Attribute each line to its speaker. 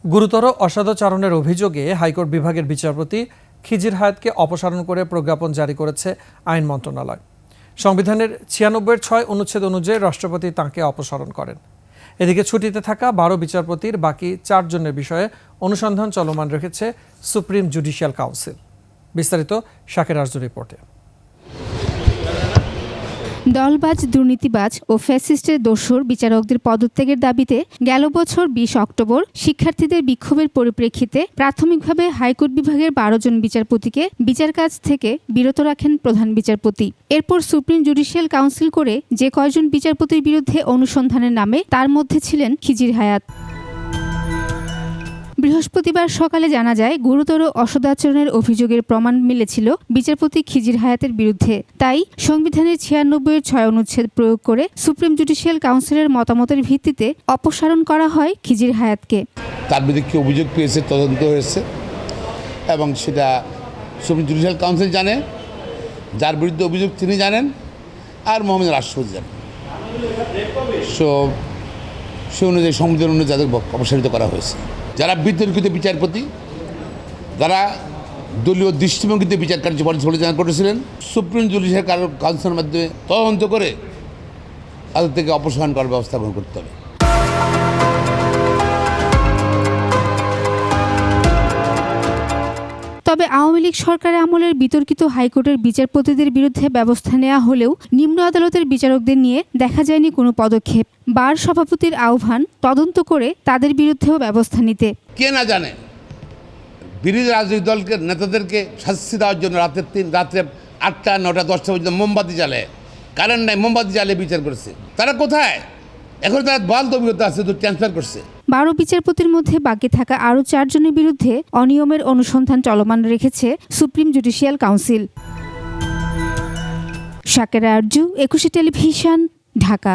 Speaker 1: গুরুতর অসদাচরণের অভিযোগে হাইকোর্ট বিভাগের বিচারপতি খিজির হায়াতকে অপসারণ করে প্রজ্ঞাপন জারি করেছে আইন মন্ত্রণালয়। সংবিধানের ৯৬ অনুচ্ছেদ অনুযায়ী রাষ্ট্রপতি তাঁকে অপসারণ করেন। এদিকে ছুটিতে থাকা ১২ বিচারপতির বাকি ৪ জনের বিষয়ে অনুসন্ধান চলমান রেখেছে সুপ্রিম জুডিশিয়াল কাউন্সিল। বিস্তারিত শাকের আরজুর রিপোর্টে।
Speaker 2: দলবাজ, দুর্নীতিবাজ ও ফ্যাসিস্টের দোসর বিচারকদের পদত্যাগের দাবিতে গেল বছর ২০ অক্টোবর শিক্ষার্থীদের বিক্ষোভের পরিপ্রেক্ষিতে প্রাথমিকভাবে হাইকোর্ট বিভাগের ১২ জন বিচারপতিকে বিচার কাজ থেকে বিরত রাখেন প্রধান বিচারপতি। এরপর সুপ্রিম জুডিশিয়াল কাউন্সিল করে যে কয়জন বিচারপতির বিরুদ্ধে অনুসন্ধানের নামে তার মধ্যে ছিলেন খিজির হায়াত। বৃহস্পতিবার সকালে জানা যায়, গুরুতর অসদাচরণের অভিযোগের প্রমাণ মিলেছিল বিচারপতি খিজির হায়াতের বিরুদ্ধে। তাই সংবিধানের ৯৬ অনুচ্ছেদ প্রয়োগ করে সুপ্রিম জুডিশিয়াল কাউন্সিলের মতামতের ভিত্তিতে অপসারণ করা হয় খিজির হায়াতকে।
Speaker 3: তার বিরুদ্ধে অভিযোগ পেয়েছে, তদন্ত হয়েছে এবং সেটা সুপ্রিম জুডিশিয়াল কাউন্সিল জানে, যার বিরুদ্ধে অভিযোগ তিনি জানেন, আর মোহাম্মদ রাষ্ট্রপতি জানেন। সে অনুযায়ী সংবিধান অনুযায়ী তাদের অপসারিত করা হয়েছে। যারা বিতর্কিত বিচারপতি, যারা দলীয় দৃষ্টিভঙ্গিতে বিচার কার্য পরিচালনা করেছিলেন, সুপ্রিম জুডিশিয়াল কাউন্সিলের মাধ্যমে তদন্ত করে তাদের থেকে অপসারণ করার ব্যবস্থা গ্রহণ করতে হবে।
Speaker 2: তবে আওয়ামী লীগ সরকারের আমলের বিতর্কিত হাইকোর্টের বিচারপতিদের বিরুদ্ধে ব্যবস্থা নেওয়া হলেও নিম্ন আদালতের বিচারকদের নিয়ে দেখা যায়নি কোনো পদক্ষেপ। বার সভাপতির আহ্বান, তদন্ত করে তাদের বিরুদ্ধেও ব্যবস্থা নিতে।
Speaker 3: কে না জানে বিরোধী রাজনৈতিক দলকে নেতাদেরকে শাস্তি দেওয়ার জন্য রাত্রে ৮টা, ৯টা, ১০টা পর্যন্ত মোমবাতি জ্বালে, কারেন্ট নাই, মোমবাতি জ্বালে বিচার করছে। তারা কোথায়? এখন তারা বলদ অভিজ্ঞতা আছে, তো ট্রান্সফার করছে।
Speaker 2: ১২ বিচারপতির মধ্যে বাকি থাকা আরও ৪ জনের বিরুদ্ধে অনিয়মের অনুসন্ধান চলমান রেখেছে সুপ্রিম জুডিশিয়াল কাউন্সিল। শাকের আরজু, ২১ টেলিভিশন, ঢাকা।